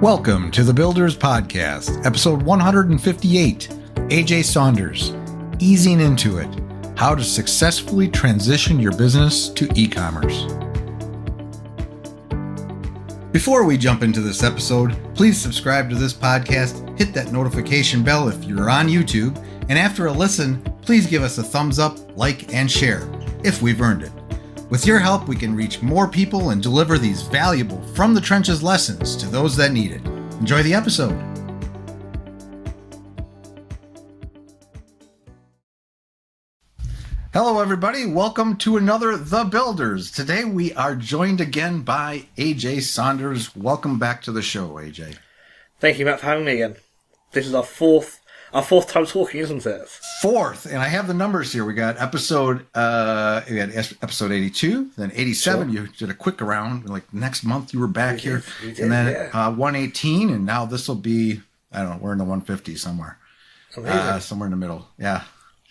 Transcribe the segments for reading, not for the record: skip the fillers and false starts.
Welcome to the Builders Podcast, episode 158, AJ Saunders, Easing Into It, How to Successfully Transition Your Business to E-Commerce. Before we jump into this episode, please subscribe to this podcast, hit that notification bell if you're on YouTube, and after a listen, please give us a thumbs up, like, and share, if we've earned it. With your help, we can reach more people and deliver these valuable from the trenches lessons to those that need it. Enjoy the episode. Hello, everybody. Welcome to another The Builders. Today, we are joined again by AJ Saunders. Welcome back to the show, AJ. Thank you, Matt, for having me again. This is our fourth time talking, isn't it? Fourth, and I have the numbers here. We got episode 82, then 87. Sure. You did a quick round. Like next month, you were back here, and then 118, and now this will be, I don't know, we're in the 150 somewhere, somewhere in the middle. Yeah,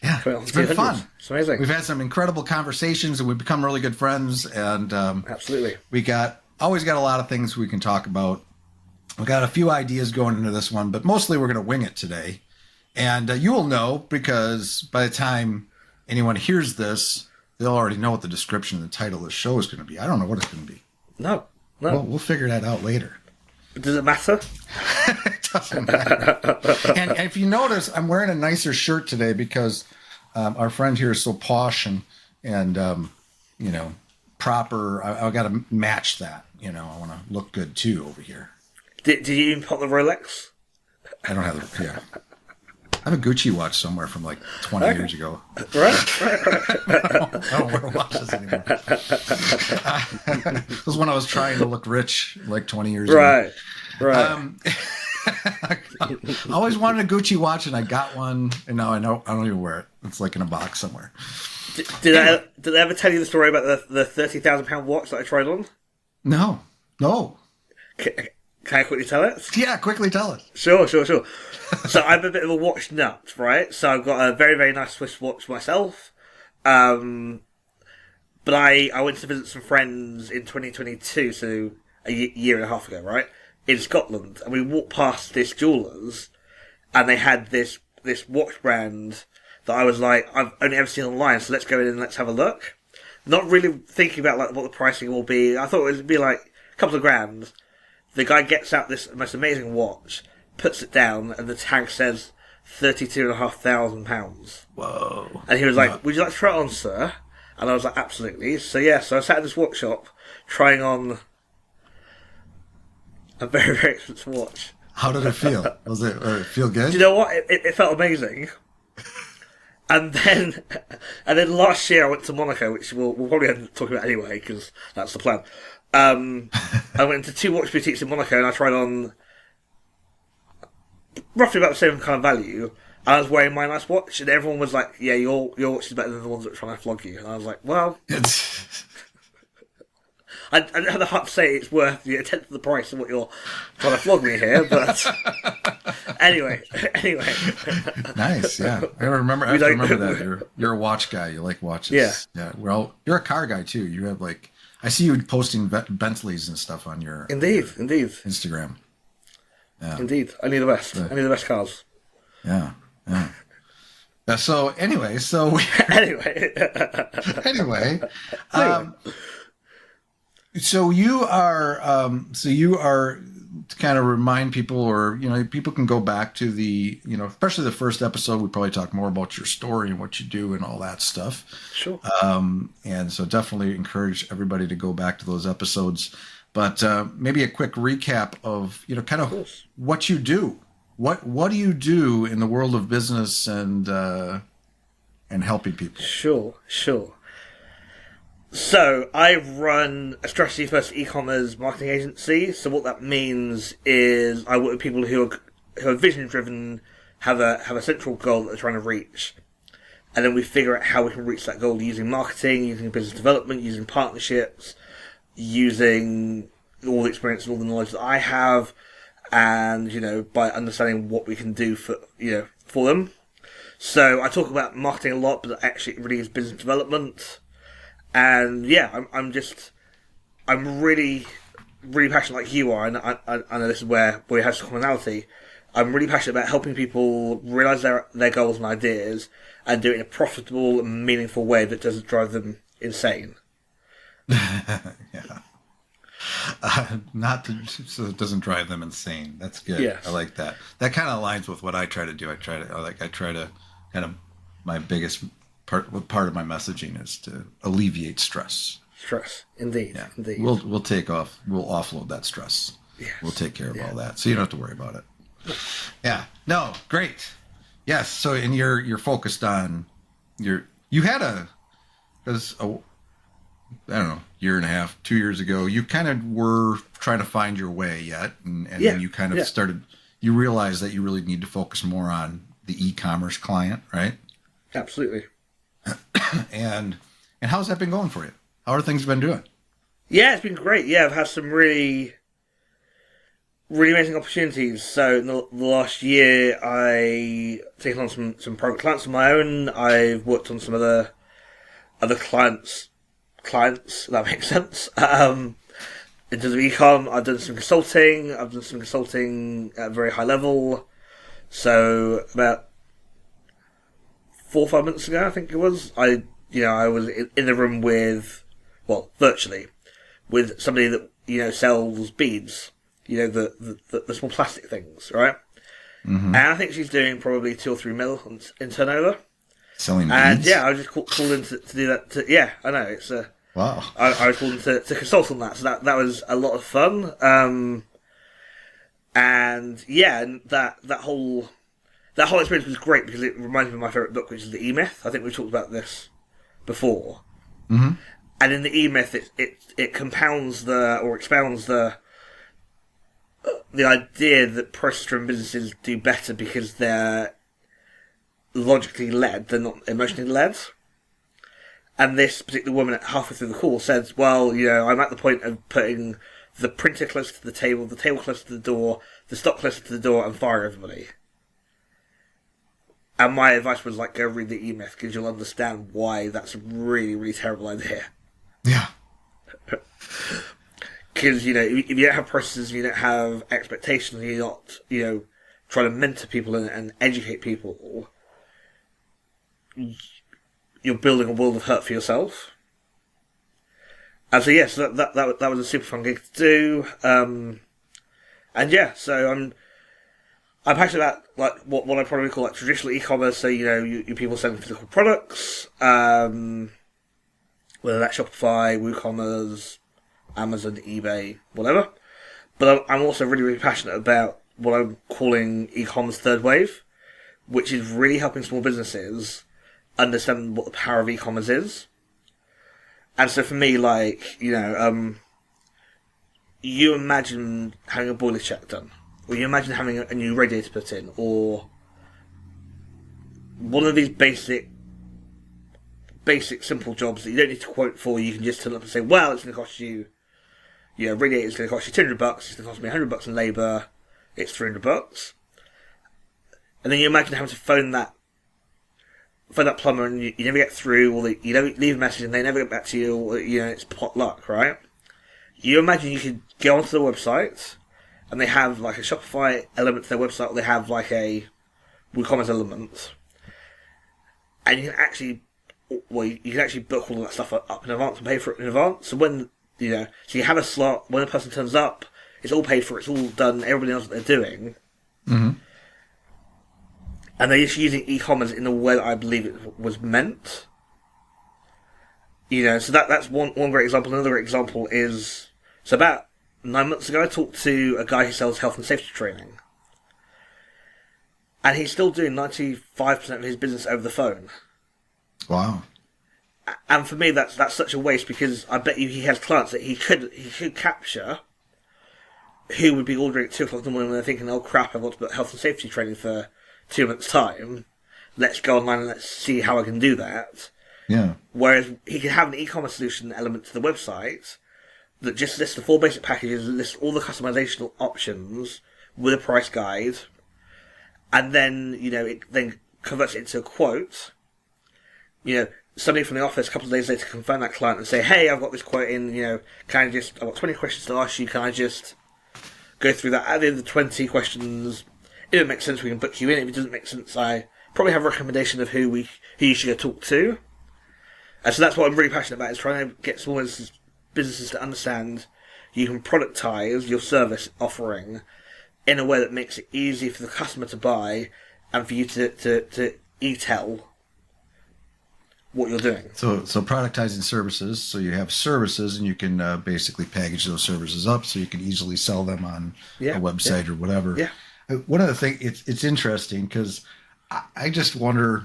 it's been fun. It's amazing. We've had some incredible conversations, and we've become really good friends. And absolutely, we always got a lot of things we can talk about. We got a few ideas going into this one, but mostly we're going to wing it today. And you will know, because by the time anyone hears this, they'll already know what the description and the title of the show is going to be. I don't know what it's going to be. No. Well, we'll figure that out later. Does it matter? It doesn't matter. And if you notice, I'm wearing a nicer shirt today because our friend here is so posh and proper. I got to match that. I want to look good too over here. Did you even put the Rolex? I don't have the. Yeah. I have a Gucci watch somewhere from like 20 years ago. Right. I don't wear watches anymore. This was when I was trying to look rich like 20 years ago. Right. I always wanted a Gucci watch, and I got one, and now I don't even wear it. It's like in a box somewhere. Did I ever tell you the story about the £30,000 watch that I tried on? No. Can I quickly tell it? Yeah, quickly tell it. Sure. So I'm a bit of a watch nut, right? So I've got a very, very nice Swiss watch myself. But I went to visit some friends in 2022, so a year and a half ago, right? In Scotland. And we walked past this jeweller's, and they had this watch brand that I was like, I've only ever seen online, so let's go in and let's have a look. Not really thinking about like what the pricing will be. I thought it would be like a couple of grand. The guy gets out this most amazing watch, puts it down, and the tag says £32,500. Whoa. And he was like, would you like to try it on, sir? And I was like, absolutely. So I sat in this workshop trying on a very, very expensive watch. How did it feel? Did it feel good? Do you know what? It felt amazing. And then last year I went to Monaco, which we'll probably end up talking about anyway, because that's the plan. I went to 2 watch boutiques in Monaco, and I tried on roughly about the same kind of value. I was wearing my nice watch, and everyone was like, "Yeah, your watch is better than the ones that are trying to flog you." And I was like, "Well, I don't have the heart to say it's worth a tenth of the price of what you're trying to flog me here." But anyway. Nice, yeah. I remember that. You're a watch guy. You like watches. Yeah. Well, you're a car guy too. You have like. I see you posting Bentleys and stuff on your Indeed. Instagram. Yeah. Indeed. I need the best. I need the best cars. Yeah. So anyway. So you are to kind of remind people, or people can go back to the especially the first episode. We probably talk more about your story and what you do and all that stuff. Sure. And so definitely encourage everybody to go back to those episodes. But maybe a quick recap of kind of what you do. What do you do in the world of business and helping people? Sure. So I run a strategy-first e-commerce marketing agency. So what that means is I work with people who are vision-driven, have a central goal that they're trying to reach, and then we figure out how we can reach that goal using marketing, using business development, using partnerships, using all the experience and all the knowledge that I have, and by understanding what we can do for them. So I talk about marketing a lot, but actually it really is business development. And I'm really really passionate like you are, and I know this is where we have some commonality. I'm really passionate about helping people realise their goals and ideas and do it in a profitable and meaningful way that doesn't drive them insane. Yeah. So it doesn't drive them insane. That's good. Yes. I like that. That kind of aligns with what I try to do. I try to kind of, my biggest part of my messaging is to alleviate stress. Stress, indeed. Yeah. Indeed. We'll offload that stress. Yes. We'll take care of all that, so you don't have to worry about it. Yeah. No. Great. Yes. So, and you're focused on you had I don't know, year and a half, 2 years ago, you kind of were trying to find your way yet, and then you kind of started. You realized that you really need to focus more on the e-commerce client, right? Absolutely. And how's that been going for you? How are things been doing? Yeah, it's been great. Yeah, I've had some really amazing opportunities. So in the last year, I taken on some private clients of my own. I've worked on some other clients. If that makes sense. In terms of e-com, I've done some consulting. I've done some consulting at a very high level. So about 4 or 5 months ago, I think it was, I was in the room virtually, with somebody that, sells beads, the small plastic things, right? Mm-hmm. And I think she's doing probably 2 or 3 mil in turnover. Selling beads? And yeah, I was just called in to do that. Yeah, I know, it's wow. I was called in to consult on that, so that was a lot of fun. And yeah, and that whole experience was great because it reminded me of my favourite book, which is The E-Myth. I think we talked about this before. Mm-hmm. And in The E-Myth, it compounds expounds the idea that process-driven businesses do better because they're logically led, they're not emotionally led. And this particular woman, halfway through the call, said, well, I'm at the point of putting the printer closer to the table closer to the door, the stock closer to the door, and fire everybody. And my advice was, go read the E-Myth, because you'll understand why that's a really, really terrible idea. Yeah. Because, if you don't have processes, you don't have expectations, you're not, trying to mentor people and educate people, you're building a world of hurt for yourself. And so, yes, that was a super fun gig to do. And yeah, so I'm passionate about what I probably call traditional e-commerce. So you people selling physical products, whether that's Shopify, WooCommerce, Amazon, eBay, whatever. But I'm also really, really passionate about what I'm calling e-commerce third wave, which is really helping small businesses understand what the power of e-commerce is. And so for me, you imagine having a boiler check done, or you imagine having a new radiator put in, or one of these basic simple jobs that you don't need to quote for. You can just turn up and say, well, it's going to cost you, radiator's going to cost you $200, it's going to cost me $100 in labour, it's $300. And then you imagine having to phone that plumber and you never get through, or you don't leave a message and they never get back to you, or it's pot luck, right? You imagine you could go onto the website and they have a Shopify element to their website, or they have a WooCommerce element, and you can actually book all of that stuff up in advance and pay for it in advance. So when so you have a slot, when a person turns up, it's all paid for, it's all done, everybody knows what they're doing. Mm-hmm. And they're just using e-commerce in the way that I believe it was meant. So that's one great example. Another great example is, so about 9 months ago, I talked to a guy who sells health and safety training. And he's still doing 95% of his business over the phone. Wow. And for me, that's such a waste, because I bet you he has clients that he could capture who would be ordering at 2 o'clock in the morning when they're thinking, oh crap, I've got to put health and safety training for 2 months' time. Let's go online and let's see how I can do that. Yeah. Whereas he could have an e-commerce solution element to the website that just lists the 4 basic packages, lists all the customizational options with a price guide, and then it then converts it into a quote. somebody from the office a couple of days later can phone that client and say, hey, I've got this quote in, I've got 20 questions to ask you, can I just go through that? At the end of the 20 questions, if it makes sense, we can book you in. If it doesn't make sense, I probably have a recommendation of who you should go talk to. And so that's what I'm really passionate about, is trying to get small businesses to understand you can productize your service offering in a way that makes it easy for the customer to buy and for you to e-tell what you're doing. So productizing services. So you have services, and you can basically package those services up, so you can easily sell them on a website or whatever. Yeah. One of the things, it's interesting because I just wonder.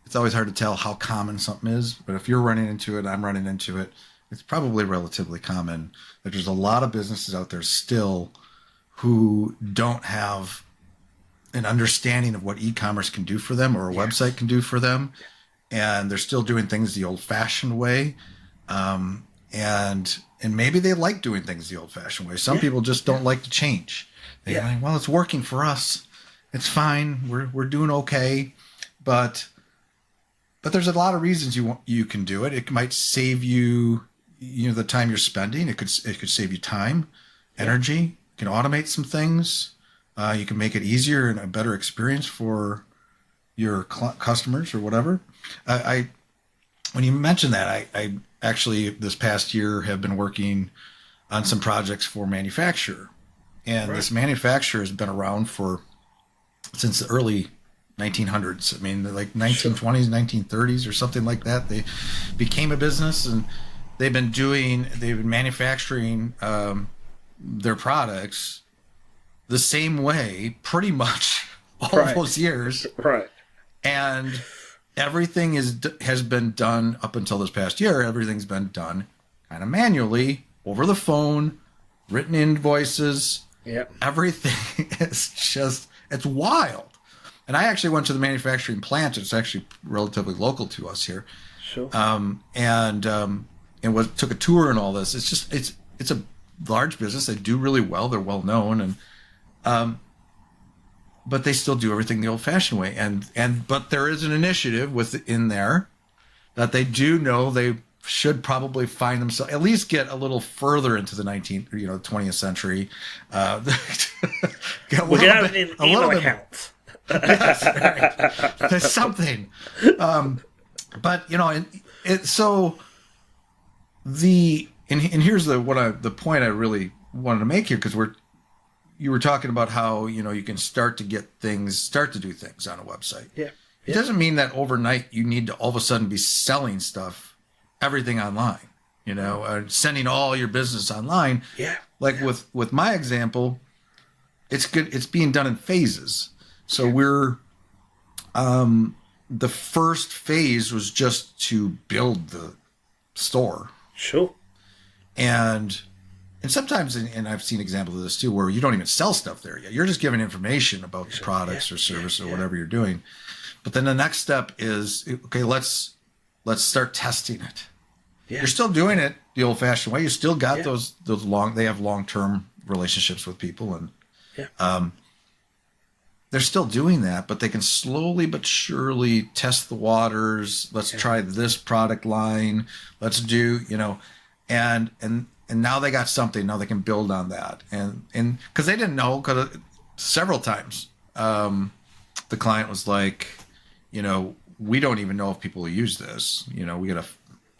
It's always hard to tell how common something is, but if you're running into it, I'm running into it. It's probably relatively common that there's a lot of businesses out there still who don't have an understanding of what e-commerce can do for them, or a website can do for them. And they're still doing things the old-fashioned way. And maybe they like doing things the old-fashioned way. Some people just don't like to change. They're like, well, it's working for us. It's fine. We're doing okay. But there's a lot of reasons you can do it. It might save you, the time you're spending. It could save you time, energy. You can automate some things. You can make it easier and a better experience for your customers or whatever. When you mentioned that, I actually this past year have been working on some projects for manufacturer, and this manufacturer has been around since the early 1900s. I mean, like 1920s, 1930s or something like that. They became a business, and they've been manufacturing their products the same way pretty much all those years. Right. And everything has been done up until this past year. Everything's been done kind of manually, over the phone, written invoices. Yep. Everything is it's wild. And I actually went to the manufacturing plant. It's actually relatively local to us here. Sure. And took a tour and all this. It's a large business. They do really well. They're well known, and but they still do everything the old-fashioned way. But there is an initiative within there that they do know they should probably find themselves, at least get a little further into the 20th century. We'll get out an email account. Yes, right. There's something. But here's the point I really wanted to make here, because you were talking about how you can start to do things on a website. Yeah. It doesn't mean that overnight you need to all of a sudden be selling everything online. Sending all your business online. Yeah. Like with my example, it's good. It's being done in phases. So we're the first phase was just to build the store. Sure. And sometimes, and I've seen examples of this too, where you don't even sell stuff there yet. You're just giving information about the products or service or whatever you're doing. But then the next step is, okay, let's start testing it. Yeah. You're still doing it the old-fashioned way. You still got those they have long-term relationships with people, and they're still doing that, but they can slowly but surely test the waters. Let's try this product line. Let's do, and now they got something. Now they can build on that. And because they didn't know, because several times the client was like, we don't even know if people will use this. We got to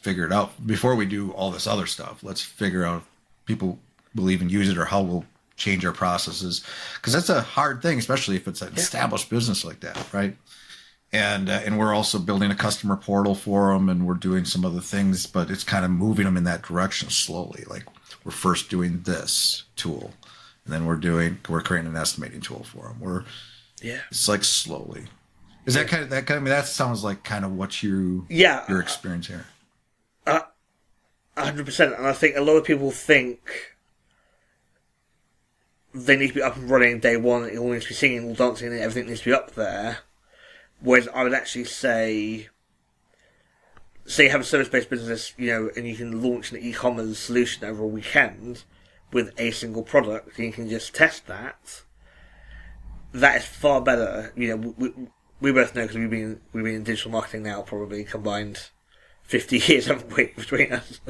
figure it out before we do all this other stuff. Let's figure out if people will even use it, or how we'll change our processes, because that's a hard thing, especially if it's an established business like that, right? And we're also building a customer portal for them, and we're doing some other things, but it's kind of moving them in that direction slowly. Like, we're first doing this tool, and then we're creating an estimating tool for them. It's like slowly. Is that kind of that sounds like kind of what your experience here? 100%. And I think a lot of people think they need to be up and running day one. It all needs to be singing, all dancing, and everything needs to be up there. Whereas I would actually say you have a service-based business, and you can launch an e-commerce solution over a weekend with a single product, and you can just test that. That is far better. We both know, because we've been in digital marketing now, probably combined 50 years, haven't we, between us?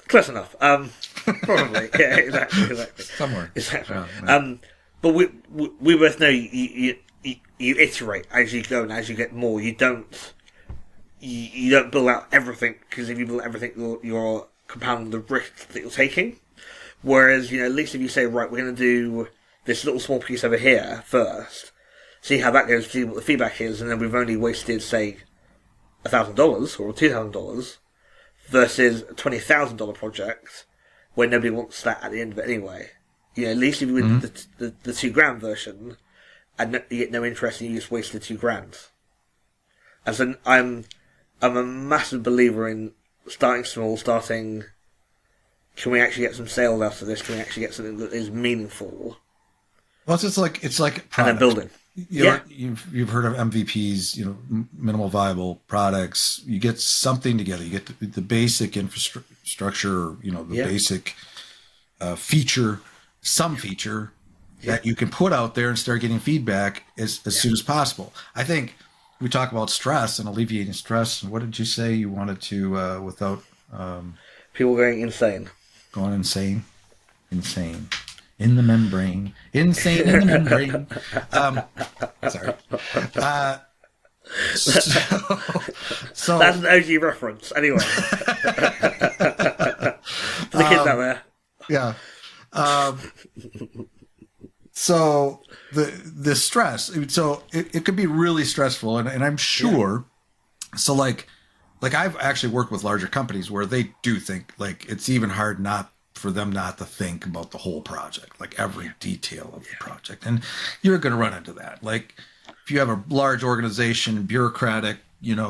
Close enough. Probably. Yeah, exactly. Somewhere. Exactly. Yeah. But we both know you iterate as you go and as you get more. You don't build out everything, because if you build everything, you're compounding the risk that you're taking. Whereas, at least if you say, right, we're going to do this little small piece over here first, see how that goes, see what the feedback is, and then we've only wasted, say, $1,000 or $2,000 versus a $20,000 project where nobody wants that at the end of it anyway. At least if you win the $2,000 version and you get no interest and you just wasted $2,000. As in, I'm a massive believer in starting small, can we actually get some sales out of this? Can we actually get something that is meaningful? Well, it's like product. And then building. You've heard of MVPs, minimal viable products. You get something together. You get the basic infrastructure, basic feature, some feature that you can put out there and start getting feedback as soon as possible. I think we talk about stress and alleviating stress. And what did you say you wanted to without people going insane? Going insane. In the membrane. Insane in the membrane. Sorry. So that's an OG reference. Anyway. For the kids out there. Yeah. So the stress. So it could be really stressful, and I'm sure. Yeah. So like I've actually worked with larger companies where they do think like it's even hard for them not to think about the whole project, like every detail of the project. And you're going to run into that. Like if you have a large organization, bureaucratic,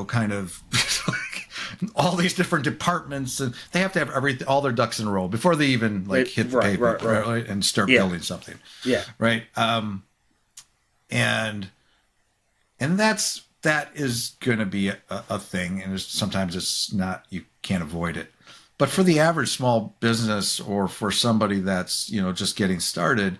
kind of like all these different departments, and they have to have all their ducks in a row before they even hit the paper right, and start building something. Yeah. Right. And that is going to be a thing. And sometimes it's not, you can't avoid it. But for the average small business or for somebody that's, just getting started,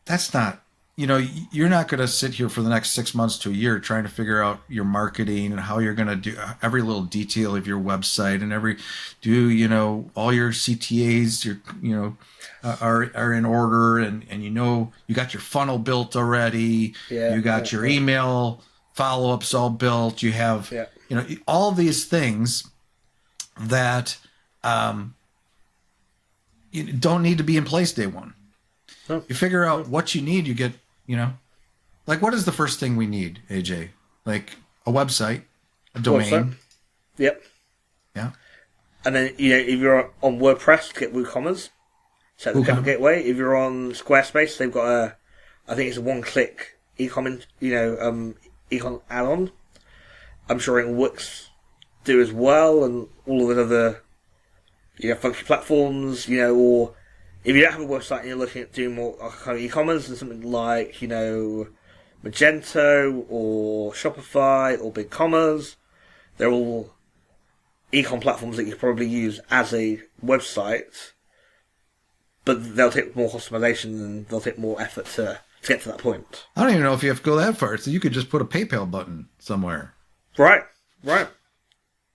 that's not, you're not going to sit here for the next 6 months to a year trying to figure out your marketing and how you're going to do every little detail of your website and all your CTAs, are in order and you got your funnel built already. Yeah, you got your email follow-ups all built. You have, all these things that you don't need to be in place day one. Oh. You figure out what you need, you get, like what is the first thing we need, AJ? Like a website, a domain. Website. Yep. Yeah. And then, if you're on WordPress, get WooCommerce. Set the payment gateway. If you're on Squarespace, they've got I think it's a one-click ecom add-on. I'm sure in Wix do as well, and all of the other funky platforms, or if you don't have a website and you're looking at doing more kind of e-commerce and something like Magento or Shopify or BigCommerce, they're all e-com platforms that you probably use as a website, but they'll take more customization and they'll take more effort to get to that point. I don't even know if you have to go that far, so you could just put a PayPal button somewhere. Right.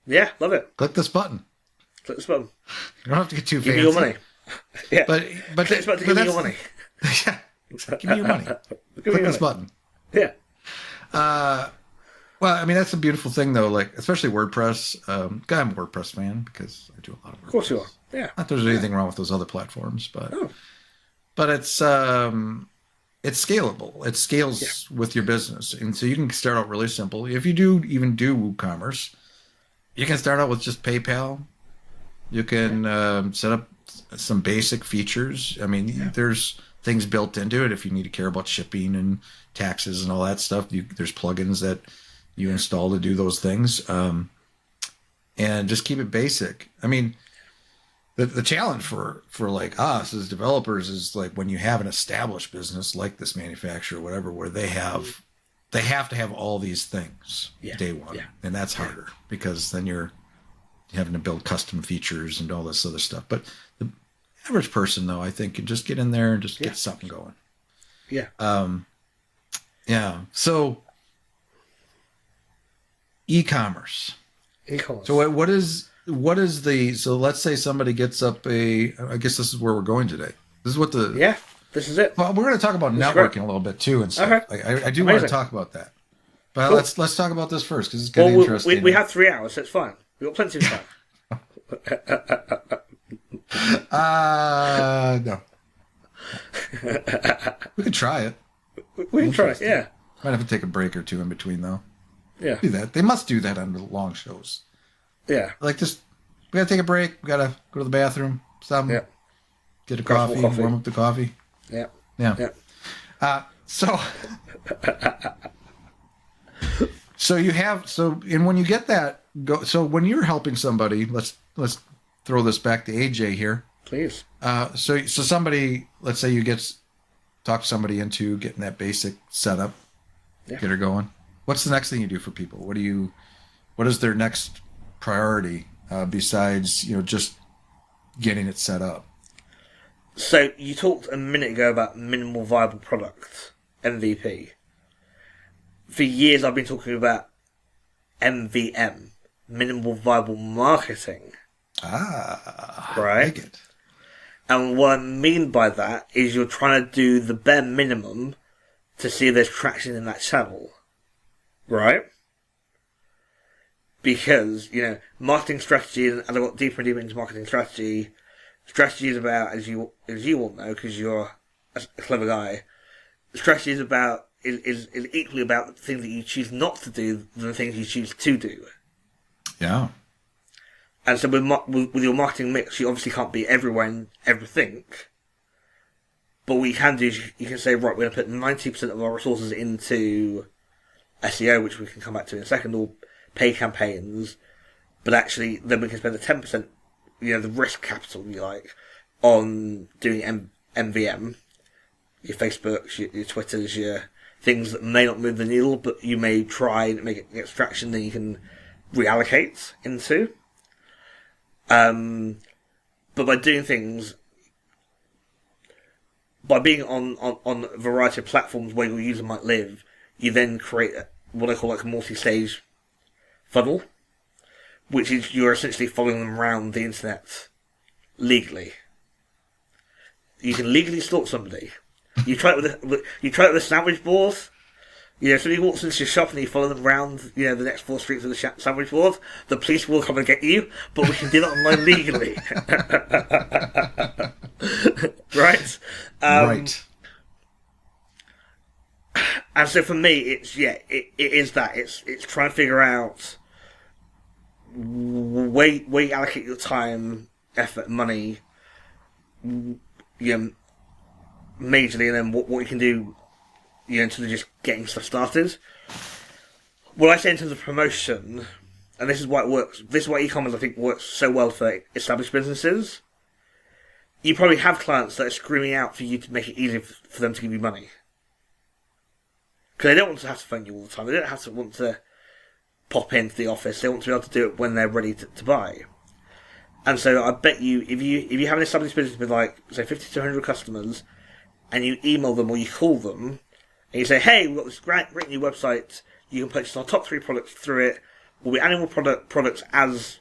Yeah, love it. Click this button. You don't have to get too fancy. Give me your money. Yeah. But give me your money. Yeah. Give me your money. Click this button. Yeah. Well, I mean, that's a beautiful thing, though. Like, especially WordPress. I'm a WordPress fan because I do a lot of WordPress. Of course you are. Yeah. Not that there's anything wrong with those other platforms, but it's scalable. It scales with your business, and so you can start out really simple. If you do WooCommerce, you can start out with just PayPal. You can set up some basic features. I mean, there's things built into it if you need to care about shipping and taxes and all that stuff. There's plugins that you install to do those things, and just keep it basic. I mean, the challenge for like us as developers is like when you have an established business like this manufacturer or whatever, where they have to have all these things day one, and that's harder because then you're having to build custom features and all this other stuff. But the average person, though, I think can just get in there and just get something going. Yeah. So e-commerce. E-commerce. So what is the, so let's say somebody gets up I guess this is where we're going today. This is what this is it. Well, we're going to talk about networking a little bit too and stuff. Okay. I do want to talk about that. But cool. let's talk about this first because it's getting interesting. We have 3 hours, so it's fine. We've got plenty of time. No. We could try it. We can try it, yeah. Might have to take a break or two in between, though. Yeah. Do that. They must do that on the long shows. Yeah. Like, just, we got to take a break. We got to go to the bathroom. Something. Yeah. Get a coffee. Warm up the coffee. Yeah. Yeah. And when you get that, so when you're helping somebody, let's throw this back to AJ here. Please. So somebody, let's say you talk somebody into getting that basic setup, get her going. What's the next thing you do for people? What is their next priority besides just getting it set up? So you talked a minute ago about minimal viable product, MVP. For years I've been talking about MVM, minimal viable marketing. Right. I like it. And what I mean by that is you're trying to do the bare minimum to see if there's traction in that channel. Right? Because, marketing strategy, and I got deeper and deeper into marketing strategy. Strategy is about, as you all know, because you're a clever guy, strategy is equally about the things that you choose not to do than the things you choose to do. Yeah. And so with your marketing mix, you obviously can't be everywhere and everything. But what you can do is you can say, right, we're going to put 90% of our resources into SEO, which we can come back to in a second, or pay campaigns. But actually, then we can spend the 10%, the risk capital, if you like, on doing MVM. Your Facebooks, your Twitters, your things that may not move the needle, but you may try and make it get traction, then you can reallocate into. But by doing things, by being on a variety of platforms where your user might live, you then create what I call like a multi-stage funnel, which is you're essentially following them around the internet legally. You can legally stalk somebody. You try it with a sandwich board. Somebody walks into your shop and you follow them around, the next 4 streets of the sandwich board. The police will come and get you, but we can do that online legally. Right? Right. And so for me, it is that. It's trying to figure out where you allocate your time, effort, money, majorly, and then what you can do, in terms of just getting stuff started. What I say in terms of promotion, and this is why it works, this is why e-commerce I think works so well for established businesses. You probably have clients that are screaming out for you to make it easier for them to give you money. Because they don't want to have to phone you all the time. They don't want to pop into the office. They want to be able to do it when they're ready to buy. And so I bet you, if you have an established business with say 50 to 100 customers, and you email them or you call them, and you say, hey, we've got this great new website, you can purchase our top 3 products through it, we'll be adding more products as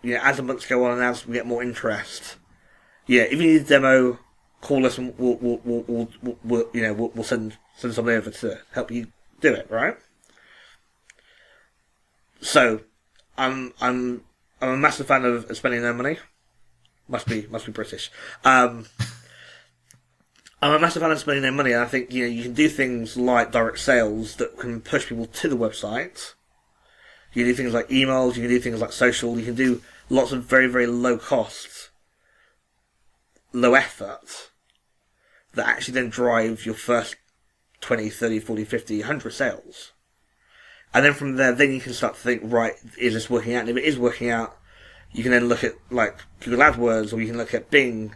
the months go on and as we get more interest. If you need a demo, call us and we'll send somebody over to help you do it, right? So, I'm a massive fan of spending no money. Must be British. I'm a massive fan of spending their money, and I think you can do things like direct sales that can push people to the website. You can do things like emails, you can do things like social, you can do lots of very, very low cost, low effort that actually then drive your first 20, 30, 40, 50, 100 sales. And then from there, then you can start to think, right, is this working out? And if it is working out, you can then look at like Google AdWords, or you can look at Bing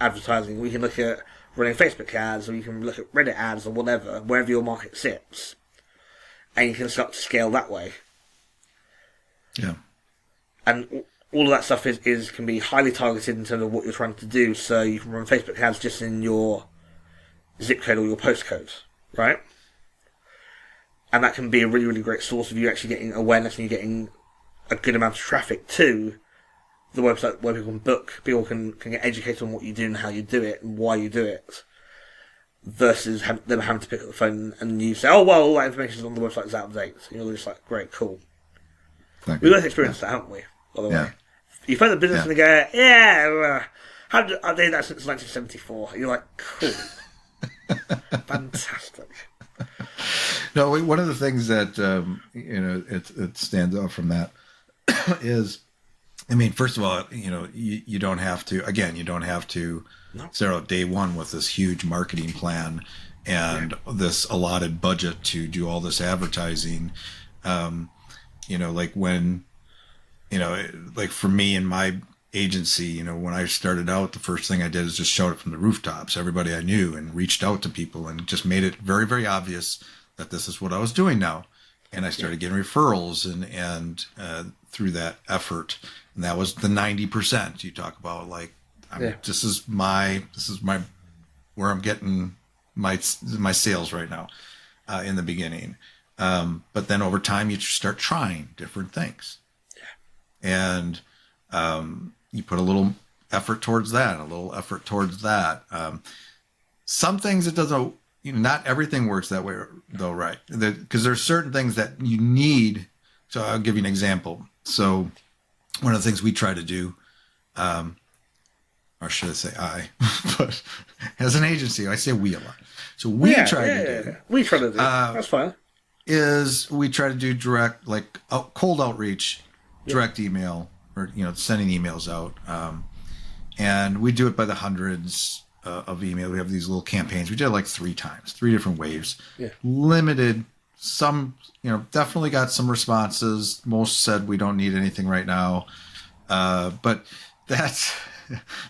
advertising, or you can look at running Facebook ads, or you can look at Reddit ads, or whatever, wherever your market sits, and you can start to scale that way. Yeah. And all of that stuff can be highly targeted in terms of what you're trying to do, so you can run Facebook ads just in your zip code or your postcode, right? And that can be a really, really great source of you actually getting awareness and you getting a good amount of traffic to the website where people can get educated on what you do and how you do it and why you do it, versus them having to pick up the phone and you say, oh, well, all that information is on the website, is out of date. And you're just like, great, cool. Thank We've you. both experienced that, haven't we? By the way. Yeah. You phone the business and they go, yeah, I've done that since 1974. You're like, cool. Fantastic. No, one of the things that it stands out from that is, I mean, first of all, you don't have to start out day one with this huge marketing plan and this allotted budget to do all this advertising. Like when, like for me and my agency, when I started out, the first thing I did is just shout it from the rooftops, everybody I knew, and reached out to people and just made it very, very obvious that this is what I was doing now. And I started getting referrals and through that effort. And that was the 90% you talk about. Like, this is my where I'm getting my sales right now in the beginning. But then over time, you start trying different things. Yeah. And you put a little effort towards that, a little effort towards that. Some things it doesn't, not everything works that way though, right? Because there's certain things that you need. So I'll give you an example. So one of the things we try to do, or should I say but as an agency, I say we a lot. So we try to do. That's fine. Is we try to do direct, like cold outreach, direct email, or sending emails out, and we do it by the hundreds of email. We have these little campaigns. We did it like 3 times, 3 different waves. Yeah. Limited. Some, definitely got some responses. Most said we don't need anything right now, but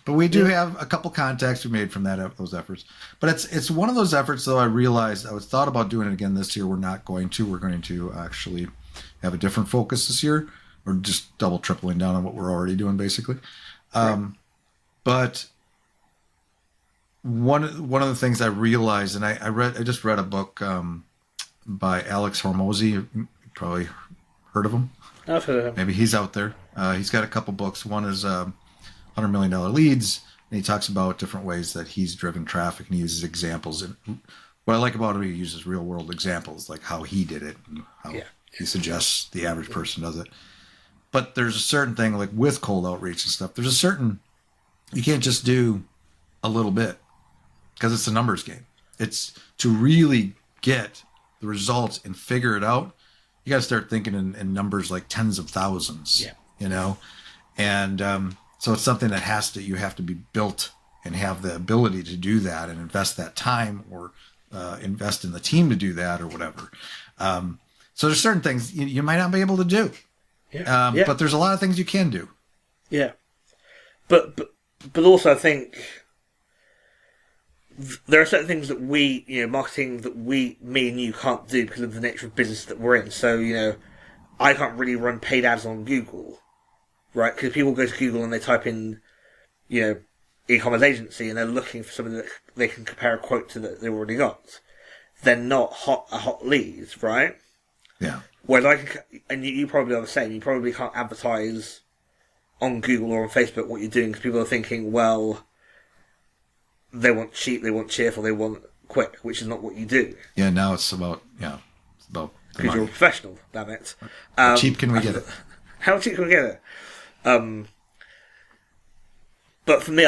we do have a couple contacts we made from those efforts. But it's one of those efforts, though. I realized I was thought about doing it again this year. We're not going to. We're going to actually have a different focus this year. We're just tripling down on what we're already doing, basically. But one of the things I realized, and I just read a book by Alex Hormozy. You probably heard of him. I've heard of him. Maybe he's out there. He's got a couple books. One is $100 Million Leads, and he talks about different ways that he's driven traffic, and he uses examples. And what I like about him, he uses real world examples, like how he did it and how he suggests the average person does it. But there's a certain thing, like with cold outreach and stuff, you can't just do a little bit because it's a numbers game. It's to really get the results and figure it out. You got to start thinking in numbers like tens of thousands, and so it's something that you have to be built and have the ability to do that and invest that time or invest in the team to do that or whatever. So there's certain things you might not be able to do. But there's a lot of things you can do. Yeah. But also I think there are certain things that we, marketing that me and you can't do because of the nature of business that we're in. So, I can't really run paid ads on Google, right? Because people go to Google and they type in, e-commerce agency and they're looking for something that they can compare a quote to that they've already got. They're not hot leads, right? Yeah. Whereas and you probably are the same, you probably can't advertise on Google or on Facebook what you're doing because people are thinking, well, they want cheap, they want cheerful, they want quick, which is not what you do. Yeah, now it's about because you're a professional, damn it. How cheap can we get it? How cheap can we get it? But for me,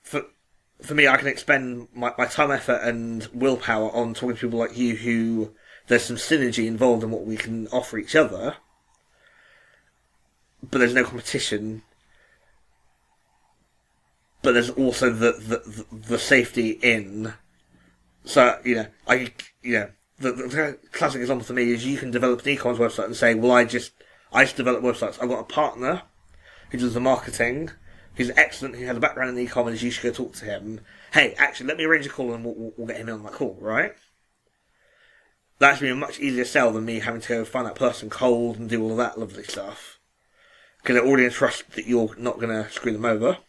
for me, I can expend my time, effort, and willpower on talking to people like you who there's some synergy involved in what we can offer each other, but there's no competition. But there's also the safety in. So the classic example for me is you can develop an e-commerce website and say, well, I just develop websites. I've got a partner who does the marketing, who's excellent, who has a background in e-commerce. You should go talk to him. Hey, actually, let me arrange a call and we'll get him in on that call, right? That's been a much easier sell than me having to go find that person cold and do all of that lovely stuff. Because they're already in trust that you're not going to screw them over.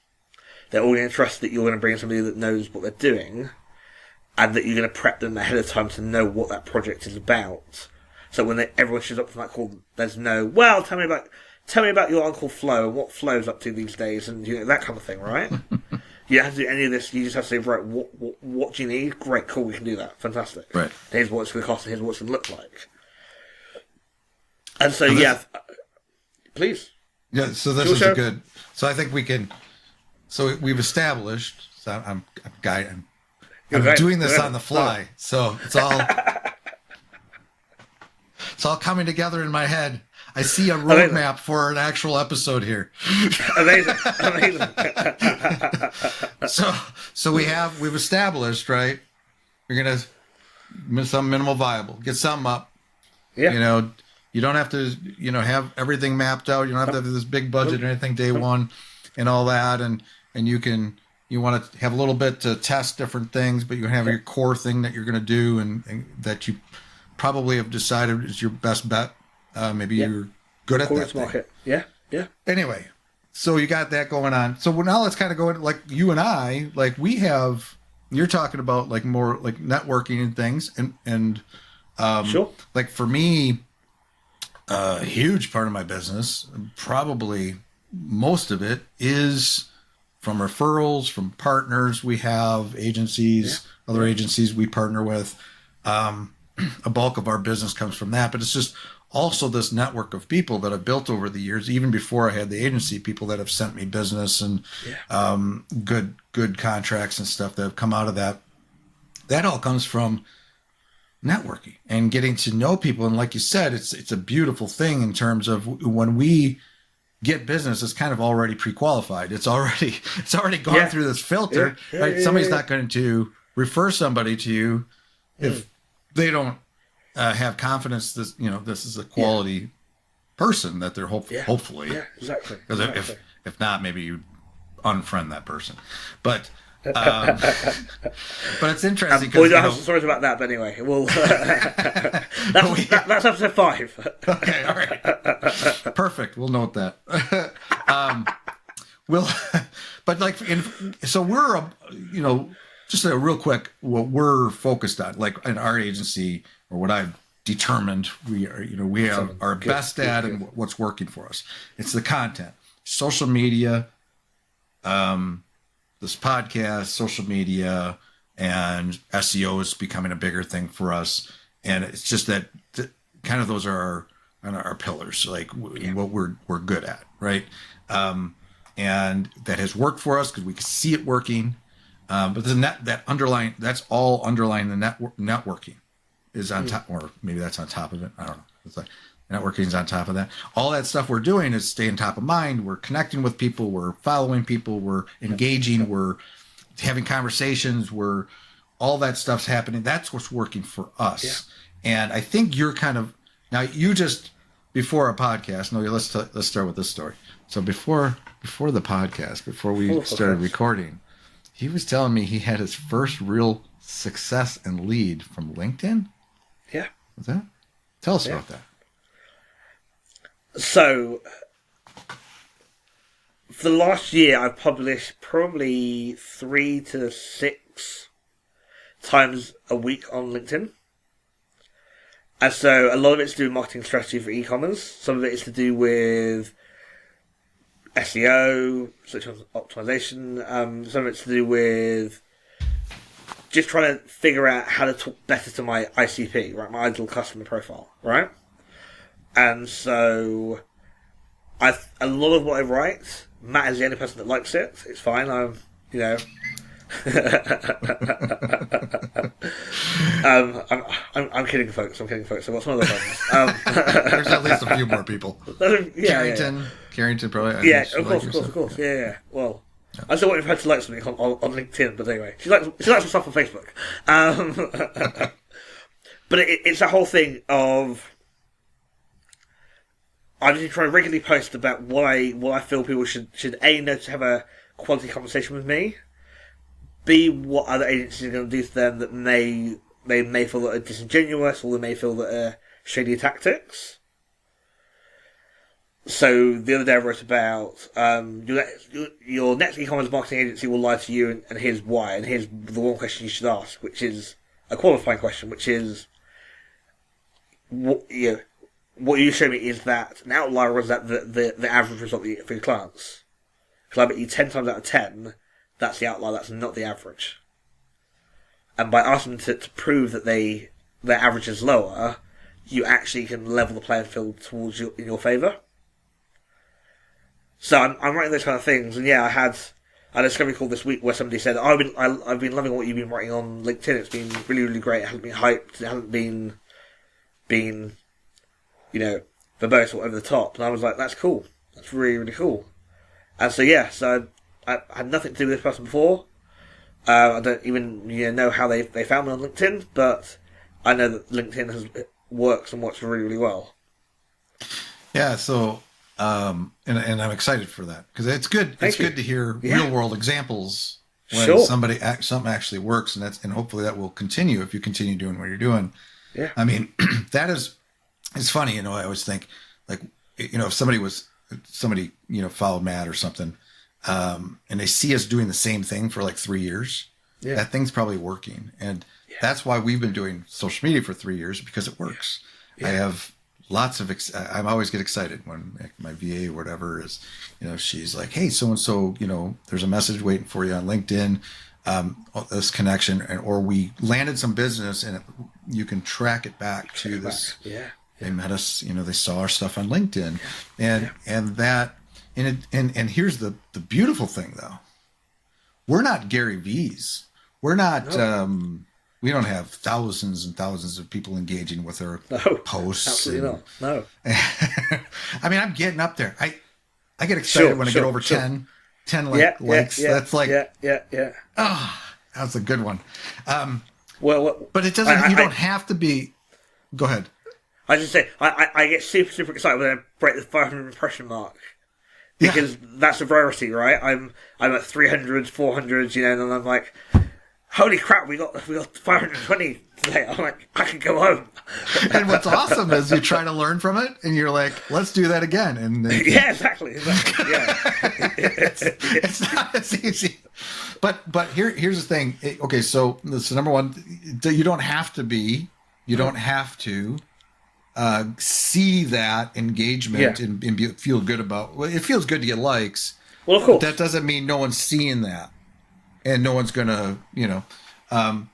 They're already in trust that you're going to bring somebody that knows what they're doing, and that you're going to prep them ahead of time to know what that project is about, So when everyone shows up for that call, there's no, well, tell me about your Uncle Flo and what Flo's up to these days, and that kind of thing, right? You don't have to do any of this. You just have to say, right, what do you need? Great, cool, we can do that. Fantastic. Right. Here's what it's going to cost, and here's what it's going to look like. And so, please. Yeah, so this is a good... So I think we can... So we've established... So I'm doing this on the fly, so it's all... It's all coming together in my head. I see a roadmap for an actual episode here. Amazing. So we've established, right? You're gonna some minimal viable, get something up. Yeah. You don't have to, have everything mapped out. You don't have to have this big budget or anything day one, and all that. And you want to have a little bit to test different things, but you have your core thing that you're going to do, and that you probably have decided is your best bet. Maybe you're good at that market. Yeah. Anyway, so you got that going on. So now let's kind of go into, like, you and I, like, you're talking about, like, more like networking and things, and sure. Like, for me, a huge part of my business, probably most of it, is from referrals, from partners we have, agencies, other agencies we partner with. A bulk of our business comes from that, but it's just also this network of people that I've built over the years, even before I had the agency, people that have sent me business and good contracts and stuff that have come out of that. That all comes from networking and getting to know people. And like you said, it's a beautiful thing in terms of when we get business, it's kind of already pre-qualified. It's already gone through this filter, right? Somebody's not going to refer somebody to you if they don't have confidence that this is a quality person that they're hopefully. Yeah, exactly. Because if not, maybe you unfriend that person. But but it's interesting. We don't have some stories about that, but anyway, that's episode 5. Okay, all right, perfect. We'll note that. But like, so we're just a real quick, what we're focused on, like in our agency, or what I've determined we have our best at and what's working for us. It's the content, social media, this podcast, social media, and SEO is becoming a bigger thing for us. And it's just that kind of those are our pillars, like what we're good at, right? And that has worked for us because we can see it working. But that's all underlying the networking is on top, or maybe that's on top of it. I don't know. It's like networking is on top of that. All that stuff we're doing is staying top of mind. We're connecting with people. We're following people. We're engaging. We're having conversations. All that stuff's happening. That's what's working for us. Yeah. And I think you're now you just, before a podcast, let's start with this story. So before the podcast, before we started recording, he was telling me he had his first real success and lead from LinkedIn. Yeah. What's that? Tell us about that. So, for the last year, I've published probably 3 to 6 times a week on LinkedIn. And so, a lot of it's to do with marketing strategy for e-commerce. Some of it is to do with SEO, search optimization. Some of it's to do with just trying to figure out how to talk better to my ICP, right? My ideal customer profile, right? And so, a lot of what I write, Matt is the only person that likes it. It's fine. I'm kidding, folks. I've got some other friends. There's at least a few more people. Carrington probably. Yeah, of course. Yeah. Well, I still want her to like something on LinkedIn, but anyway, she likes some stuff on Facebook. But it's that whole thing of I'm just trying to regularly post about what I feel people should A, know to have a quality conversation with me, B, what other agencies are going to do to them that they may feel that are disingenuous, or they may feel that are shady tactics. So the other day I wrote about your next e-commerce marketing agency will lie to you, and here's why, and here's the one question you should ask, which is a qualifying question, which is, what you show me is that an outlier was that the average result you get for your clients. Because I bet you 10 times out of 10, that's the outlier, that's not the average. And by asking them to prove that their average is lower, you actually can level the playing field towards in your favour. So I'm writing those kind of things, and yeah, I had a discovery call this week where somebody said, I've been loving what you've been writing on LinkedIn. It's been really, really great. It hasn't been hyped. It hasn't been verbose or over the top. And I was like, that's cool. That's really, really cool. And so yeah, so I had nothing to do with this person before. I don't even know how they found me on LinkedIn, but I know that LinkedIn works really, really well. Yeah. So. And I'm excited for that because it's good. It's good to hear real world examples when something actually works, and hopefully that will continue if you continue doing what you're doing. Yeah. I mean, it's funny. I always think like, if somebody followed Matt or something, and they see us doing the same thing for like 3 years, that thing's probably working. And that's why we've been doing social media for 3 years, because it works. Yeah. I have lots of I always get excited when my VA or whatever is, she's like, hey, so and so, there's a message waiting for you on LinkedIn, this connection, or we landed some business, and you can track it back to this. Yeah, they met us, they saw our stuff on LinkedIn, and here's the beautiful thing though, we're not Gary V's, we're not. No. We don't have thousands and thousands of people engaging with our posts. Absolutely not. No. I mean, I'm getting up there. I get excited when I get over 10 likes. That's like, oh, that's a good one. But it doesn't, you don't have to be, go ahead. I just say, I get super, super excited when I break the 500 impression mark. Because that's a priority, right? I'm at 300, 400, and I'm like, holy crap, we got 520 today. I'm like, I can go home. And what's awesome is you try to learn from it, and you're like, let's do that again. And then, exactly. Yeah. It's not as easy. But here's the thing. Okay, so number one, you don't have to see that engagement and feel good about. Well, it feels good to get likes. Well, of course. But that doesn't mean no one's seeing that. And no one's going to, and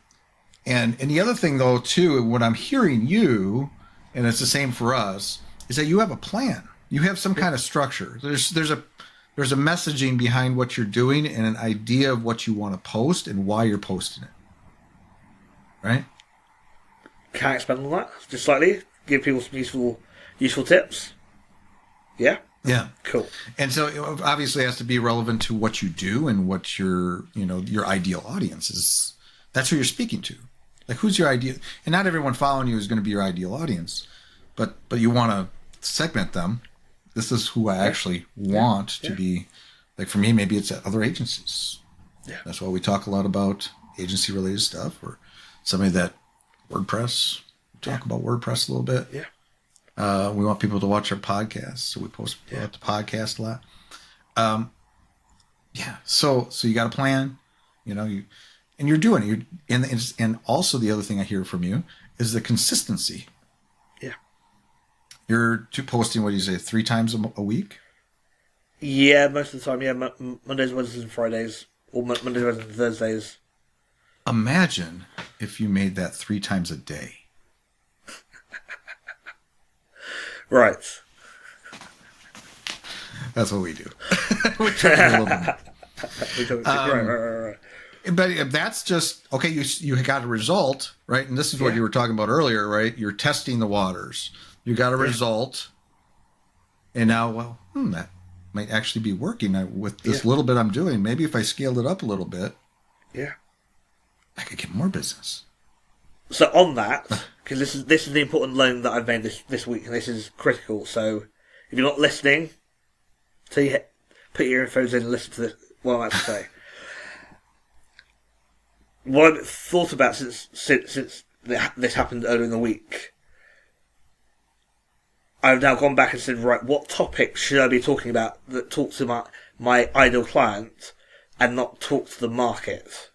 the other thing though, too, when I'm hearing you, and it's the same for us, is that you have a plan. You have some kind of structure. There's a messaging behind what you're doing and an idea of what you want to post and why you're posting it. Right? Can I expand on that just slightly? Give people some useful tips? Yeah? Yeah. Cool. And so it obviously has to be relevant to what you do and what your ideal audience is. That's who you're speaking to. Like, who's your ideal? And not everyone following you is going to be your ideal audience, but you want to segment them. This is who I actually want to be. Like, for me, maybe it's at other agencies. Yeah. That's why we talk a lot about agency related stuff, or somebody that WordPress. We talk about WordPress a little bit. Yeah. We want people to watch our podcast, so we post about the podcast a lot. So you got a plan, and you're doing it. And also the other thing I hear from you is the consistency. Yeah. You're posting, what do you say, 3 times a week? Yeah, most of the time. Yeah, Mondays, Wednesdays, and Fridays, or Mondays, Wednesdays, and Thursdays. Imagine if you made that 3 times a day. Right. That's what we do. We try a little bit. Right. But that's just, okay, you got a result, right? And this is what you were talking about earlier, right? You're testing the waters. You got a result. And now, that might actually be working with this little bit I'm doing. Maybe if I scaled it up a little bit, I could get more business. So on that, because this is the important loan that I've made this week, and this is critical. So if you're not listening, put your earphones in and listen to this, what I'm about to say. What I've thought about since this happened earlier in the week, I've now gone back and said, right, what topic should I be talking about that talks to my ideal client and not talk to the market?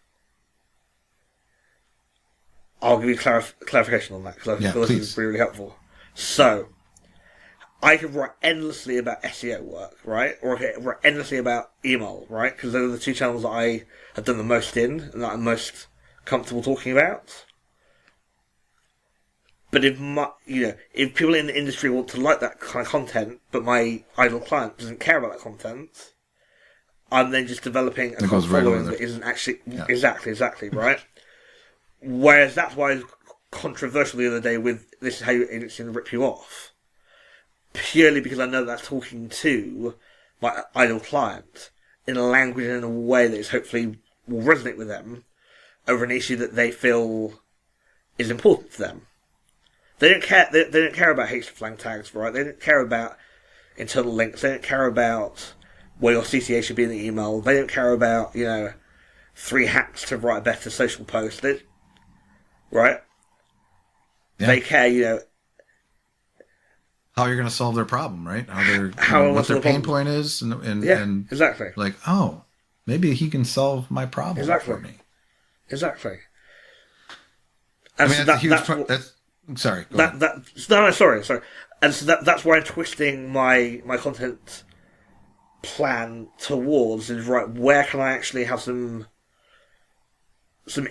I'll give you clarification on that, because I feel this is really, really helpful. So I could write endlessly about SEO work, right? Or I could write endlessly about email, right? Because those are the two channels that I have done the most in and that I'm most comfortable talking about. But if people in the industry want to like that kind of content, but my ideal client doesn't care about that content, I'm then just developing a following that isn't actually exactly right. Whereas that's why I was controversial the other day with this is how it's going to rip you off, purely because I know that's talking to my ideal client in a language and in a way that is hopefully will resonate with them over an issue that they feel is important to them. They don't care. They don't care about html tags, right? They don't care about internal links. They don't care about where your CTA should be in the email. They don't care about 3 hacks to write a better social post. Right? Yeah. They care, how you're going to solve their problem, right? What their pain point is, and exactly. Like, oh, maybe he can solve my problem for me. Exactly. And that's a huge part. Sorry. Sorry. And so that's why I'm twisting my content plan towards is right. Where can I actually have some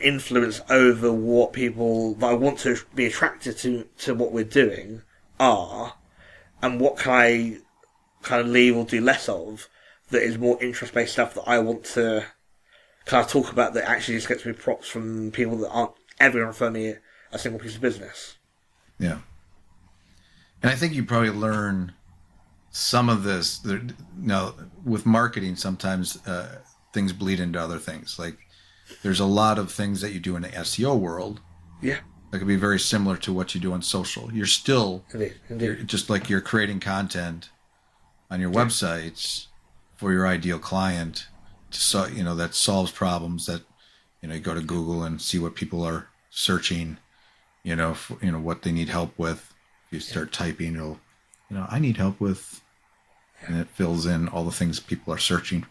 influence over what people that I want to be attracted to what we're doing are, and what can I kind of leave or do less of that is more interest-based stuff that I want to kind of talk about that actually just gets me props from people that aren't ever going to refer me a single piece of business. Yeah. And I think you probably learn some of this. Now, with marketing, sometimes things bleed into other things. Like, there's a lot of things that you do in the SEO world. Yeah. That could be very similar to what you do on social. You're still, Indeed. Just like you're creating content on your websites for your ideal client, that solves problems that, you go to Google and see what people are searching, what they need help with. If you start typing, it'll, I need help with, and it fills in all the things people are searching.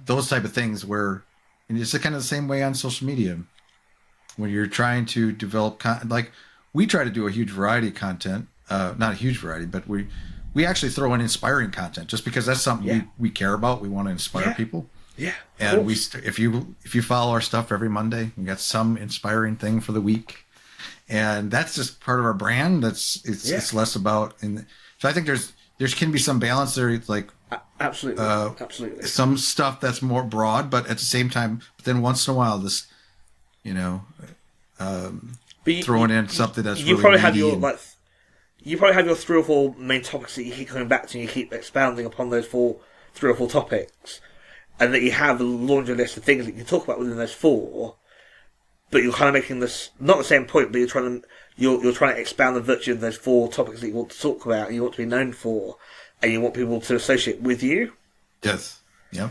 Those type of things where, and it's kind of the same way on social media. When you're trying to develop content, like we try to do a huge variety of content, not a huge variety, but we actually throw in inspiring content just because that's something we care about. We want to inspire people. Yeah. And if you follow our stuff every Monday, we got some inspiring thing for the week. And that's just part of our brand. It's less about, so I think there can be some balance there. It's like absolutely some stuff that's more broad, but at the same time, but then once in a while, this, throwing in something that's you really probably have you probably have your 3 or 4 main topics that you keep coming back to, and you keep expounding upon those 3 or 4 topics, and that you have a laundry list of things that you can talk about within those 4. But you're kind of making this not the same point, but you're trying to expand the virtue of those 4 topics that you want to talk about, and you want to be known for, and you want people to associate with you. Yes. Yep.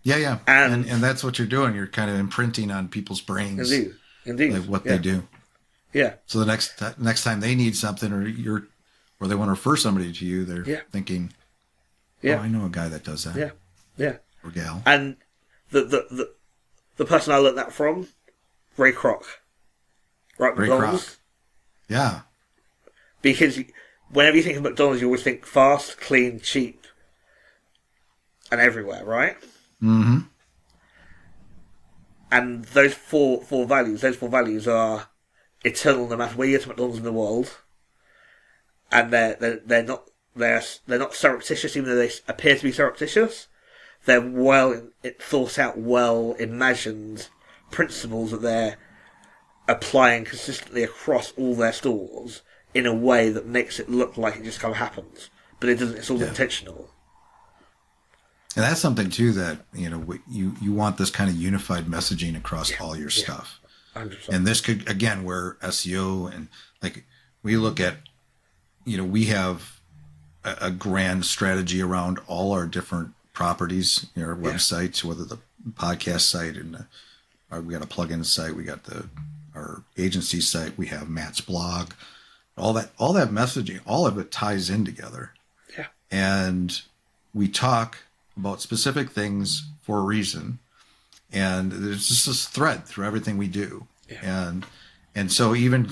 Yeah. And that's what you're doing. You're kind of imprinting on people's brains. Indeed. Like what they do. Yeah. So the next time they need something, or they want to refer somebody to you, they're thinking, "Oh, I know a guy that does that." Yeah. Or gal. And the person I learned that from. Ray Kroc. Right, McDonald's. Yeah. Because whenever you think of McDonald's, you always think fast, clean, cheap, and everywhere, right? Mm-hmm. And those four values are eternal no matter where you go to McDonald's in the world. And they're not surreptitious, even though they appear to be surreptitious. They're thought out, well imagined principles that they're applying consistently across all their stores in a way that makes it look like it just kind of happens, but it doesn't. It's all intentional. And that's something too that you want this kind of unified messaging across all your stuff. 100%. And this could, again, where SEO and like we look at, we have a grand strategy around all our different properties, our websites, whether the podcast site and we got a plugin site, we got our agency site, we have Matt's blog, all that messaging, all of it ties in together. Yeah. And we talk about specific things for a reason. And there's just this thread through everything we do. Yeah. And so even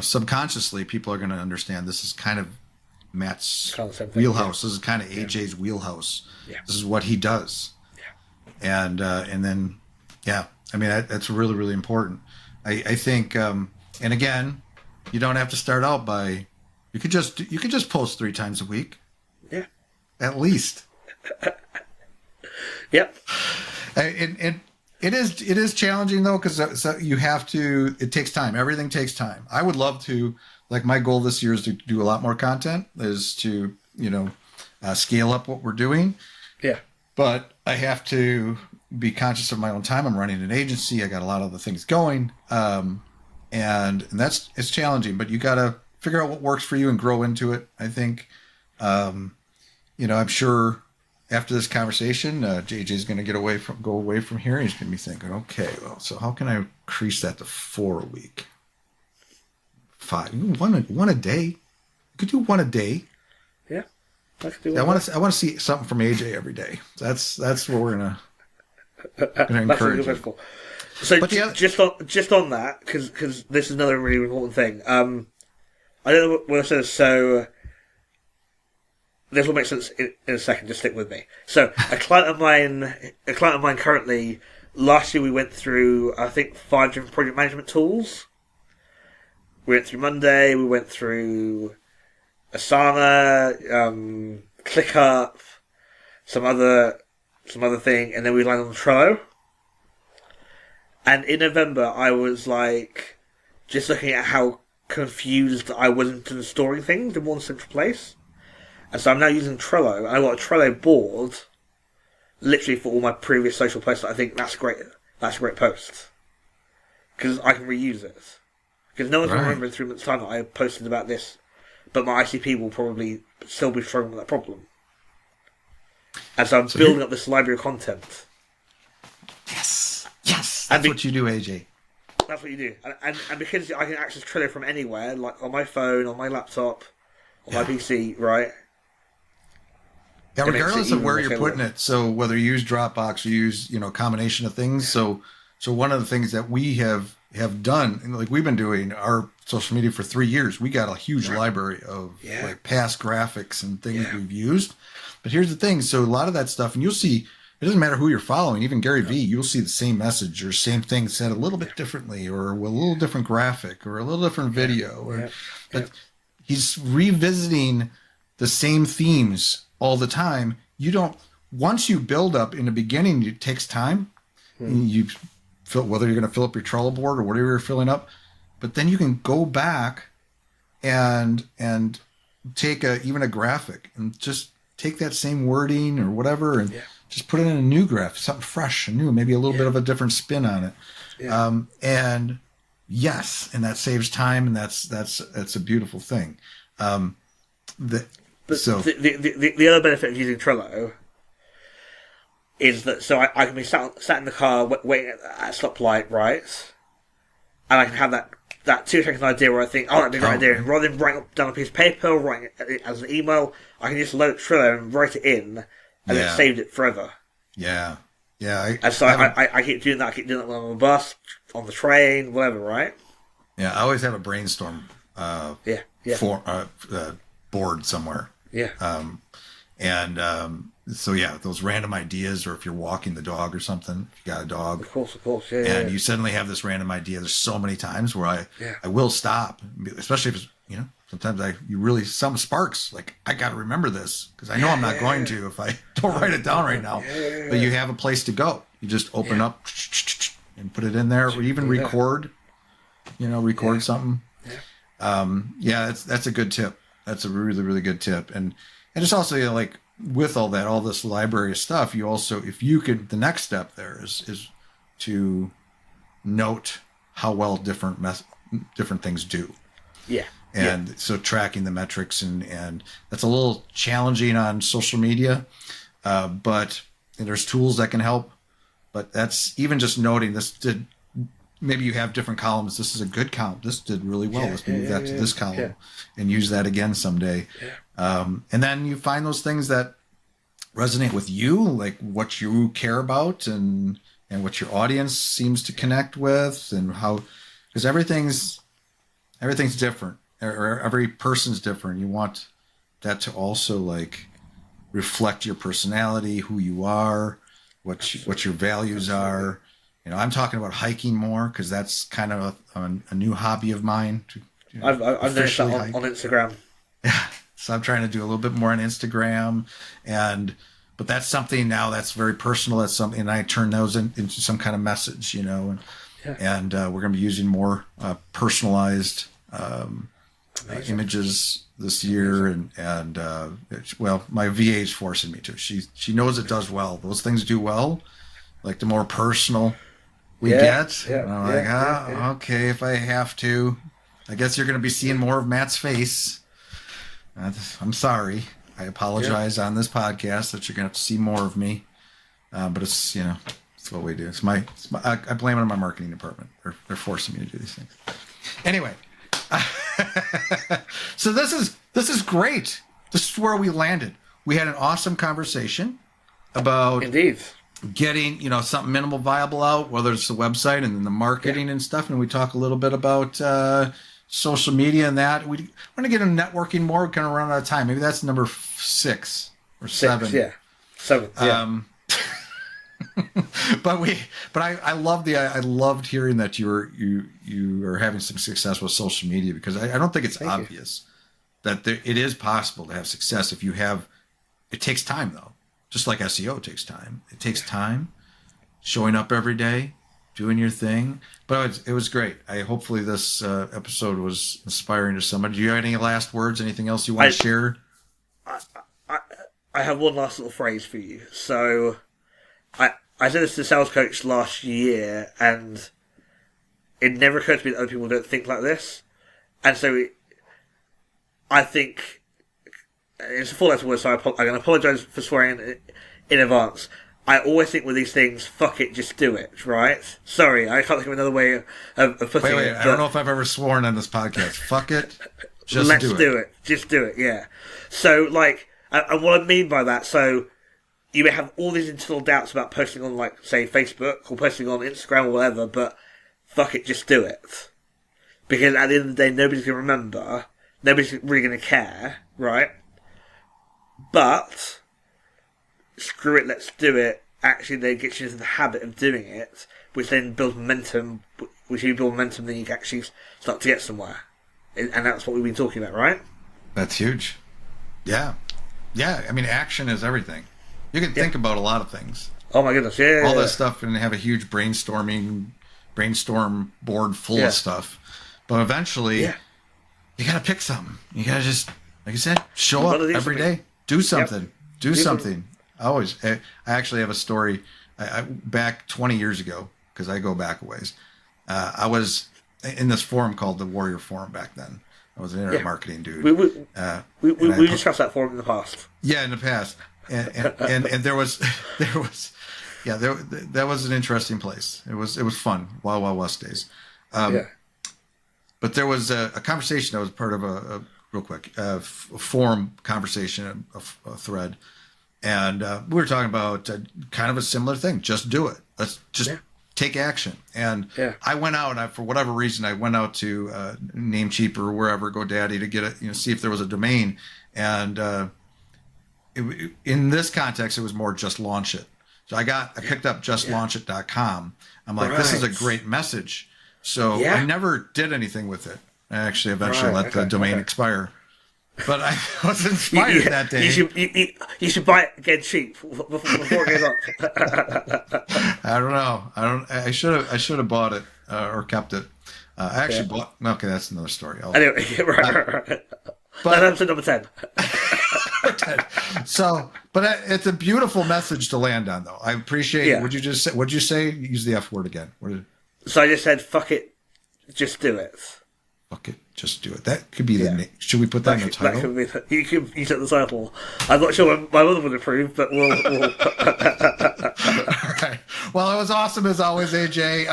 subconsciously people are going to understand this is kind of Matt's Kind of the same thing, wheelhouse. This is kind of AJ's wheelhouse. Yeah. This is what he does. Yeah. And then, yeah, I mean, that's really, really important. I think, and again, you don't have to start out by, you could just post 3 times a week. Yeah. At least. Yep. And it is challenging though, because you have to. It takes time. Everything takes time. I would love to. Like my goal this year is to do a lot more content. Is to scale up what we're doing. Yeah. But I have to be conscious of my own time. I'm running an agency. I got a lot of other things going, and it's challenging. But you got to figure out what works for you and grow into it. I think, I'm sure. After this conversation, JJ's going to go away from here, and he's going to be thinking, okay, well, so how can I increase that to 4 a week? 5, one a day. You could do 1 a day. Yeah, I want to see something from AJ every day. That's what we're going to encourage. Cool. So, but just on that, because this is another really important thing. I don't know what I said. So. This will make sense in a second. Just stick with me. So, a client of mine currently. Last year we went through, I think, 5 different project management tools. We went through Monday. We went through Asana, ClickUp, some other thing, and then we landed on Trello. And in November, I was like, just looking at how confused I was into storing things in one central place. And so I'm now using Trello. I got a Trello board, literally for all my previous social posts. I think that's great. That's a great post because I can reuse it. Because no one's going to remember in 3 months' time that I posted about this, but my ICP will probably still be struggling with that problem. And so I'm building up this library of content. Yes, that's what you do, AJ. That's what you do, and because I can access Trello from anywhere, like on my phone, on my laptop, on my PC, right? Yeah, regardless of where you're putting it. So whether you use Dropbox or use, a combination of things. So one of the things that we have done, like we've been doing our social media for 3 years, we got a huge library of like past graphics and things we've used. But here's the thing. So a lot of that stuff, and you'll see, it doesn't matter who you're following, even Gary Vee, you'll see the same message or same thing said a little bit differently or with a little different graphic or a little different video. But he's revisiting the same themes all the time. Once you build up in the beginning, it takes time. You fill, whether you're going to fill up your Trello board or whatever you're filling up, but then you can go back and take even a graphic and just take that same wording or whatever and just put it in a new graphic, something fresh and new, maybe a little bit of a different spin on it. And that saves time, and that's a beautiful thing. But the other benefit of using Trello is that I can be sat in the car waiting at a stoplight, right? And I can have that 2-second idea where I think, that'd be a great idea. And rather than writing down a piece of paper or writing it as an email, I can just load Trello and write it in, and then save it forever. Yeah. I keep doing that. I keep doing that when I'm on the bus, on the train, whatever, right? Yeah, I always have a brainstorm board somewhere. Those random ideas, or if you're walking the dog or something, if you got a dog. Of course. You suddenly have this random idea. There's so many times where I will stop, especially if it's, sometimes something sparks. Like, I got to remember this because I know I'm not going to if I don't write it down right now. But you have a place to go. You just open up and put it in there, or even record something. That's a good tip. That's a really, really good tip. And it's also, like, with all this library of stuff, you also, if you could, the next step there is to note how well different things do. So tracking the metrics, and that's a little challenging on social media, but there's tools that can help. But that's even just noting this maybe you have different columns. This is a good column. This did really well. Let's move that to this column and use that again someday. And then you find those things that resonate with you, like what you care about and what your audience seems to connect with, and how, because everything's, everything's different, or every person's different. You want that to also like reflect your personality, who you are, what your values are. You know, I'm talking about hiking more because that's kind of a new hobby of mine. I've noticed that on Instagram. Yeah, so I'm trying to do a little bit more on Instagram, but that's something now that's very personal. That's something, and I turn those into some kind of message, you know, and we're going to be using more personalized images this year, and well, my VA is forcing me to. She knows it does well. Those things do well, like the more personal we get. And I'm like, okay, if I have to, I guess you're going to be seeing more of Matt's face. I'm sorry. I apologize on this podcast that you're going to have to see more of me. But it's, you know, it's what we do. I blame it on my marketing department. They're forcing me to do these things. Anyway, so this is great. This is where we landed. We had an awesome conversation about getting, you know, something minimal viable out, whether it's the website and then the marketing and stuff. And we talk a little bit about social media and that. We want to get into networking more. We're kind of run out of time. Maybe that's number 6 or 7. 7. Yeah. But I loved hearing that you are having some success with social media, because I don't think it's obvious that it is possible to have success if you have. It takes time though, just like SEO takes time. It takes time, showing up every day, doing your thing. But it was great. Hopefully this episode was inspiring to somebody. Do you have any last words? Anything else you want to share? I have one last little phrase for you. So I said this to the sales coach last year, and it never occurred to me that other people don't think like this. And so I think it's a 4-letter word, so I'm going to apologise for swearing in advance. I always think with these things, fuck it, just do it, right? Sorry, I can't think of another way of putting it. Wait, I don't know if I've ever sworn on this podcast. Fuck it, just let's do it. Just do it, yeah. So, like, and what I mean by that, so you may have all these internal doubts about posting on, like, say, Facebook or posting on Instagram or whatever, but fuck it, just do it. Because at the end of the day, nobody's going to remember, nobody's really going to care, right? But screw it, let's do it, actually then gets you into the habit of doing it, which then builds momentum, which you build momentum, then you can actually start to get somewhere. And that's what we've been talking about, right? That's huge. Yeah. I mean, action is everything. You can think about a lot of things. Oh my goodness, all this stuff, and have a huge brainstorm board full of stuff. But eventually, you got to pick something. You got to just, like I said, show up every day. Do something. Do something. Always. I actually have a story. I back 20 years ago, because I go back a ways. I was in this forum called the Warrior Forum back then. I was an internet marketing dude. We discussed that forum in the past. Yeah, in the past, and there was that was an interesting place. It was fun. Wild West days. But there was a conversation that was part of a real quick forum conversation, a thread. And we were talking about kind of a similar thing. Just do it. Let's just take action. And I went out, and for whatever reason, I went out to Namecheap or wherever, GoDaddy, to get it, see if there was a domain. And in this context, it was more just launch it. So I picked up justlaunchit.com. I'm like, this is a great message. So I never did anything with it. I actually eventually let the domain expire. But I was inspired that day. You should buy it again cheap before it goes up. I don't know. I should have bought it or kept it. I actually bought. Okay, that's another story. Anyway, right. But that's number 10. So, but it's a beautiful message to land on, though. I appreciate. Yeah. What'd you say? Use the F word again. So I just said, "Fuck it, just do it." Fuck it, just do it. That could be the name. Should we put that in the title? That could be you can use it in the title. I'm not sure my mother would approve, but we'll... All right. Well, it was awesome as always, AJ.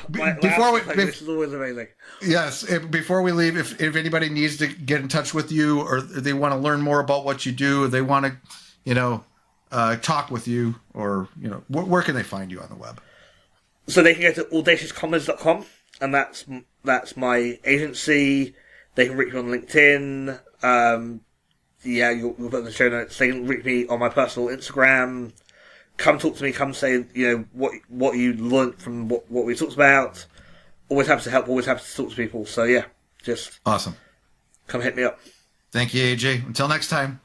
This is always amazing. Yes. Before we leave, if anybody needs to get in touch with you, or they want to learn more about what you do, or they want to, talk with you, or where can they find you on the web? So they can go to audaciouscommons.com. and that's my agency. They can reach me on LinkedIn. You'll put in the show notes. They can reach me on my personal Instagram. Come talk to me. Come say what you learned from what we talked about. Always happy to help. Always happy to talk to people. So yeah, just awesome. Come hit me up. Thank you, AJ. Until next time.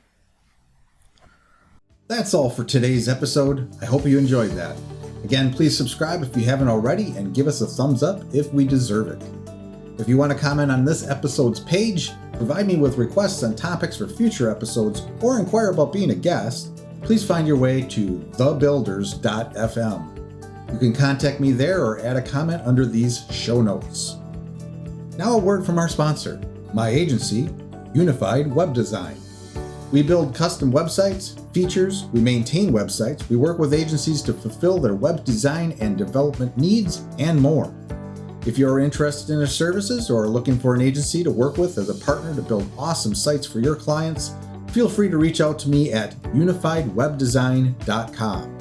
That's all for today's episode. I hope you enjoyed that. Again, please subscribe if you haven't already and give us a thumbs up if we deserve it. If you want to comment on this episode's page, provide me with requests on topics for future episodes, or inquire about being a guest, please find your way to thebuilders.fm. You can contact me there or add a comment under these show notes. Now a word from our sponsor, my agency, Unified Web Design. We build custom websites, features, we maintain websites, we work with agencies to fulfill their web design and development needs, and more. If you are interested in our services or are looking for an agency to work with as a partner to build awesome sites for your clients, feel free to reach out to me at unifiedwebdesign.com.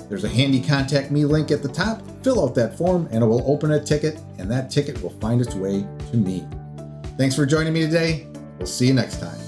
There's a handy contact me link at the top. Fill out that form and it will open a ticket, and that ticket will find its way to me. Thanks for joining me today. We'll see you next time.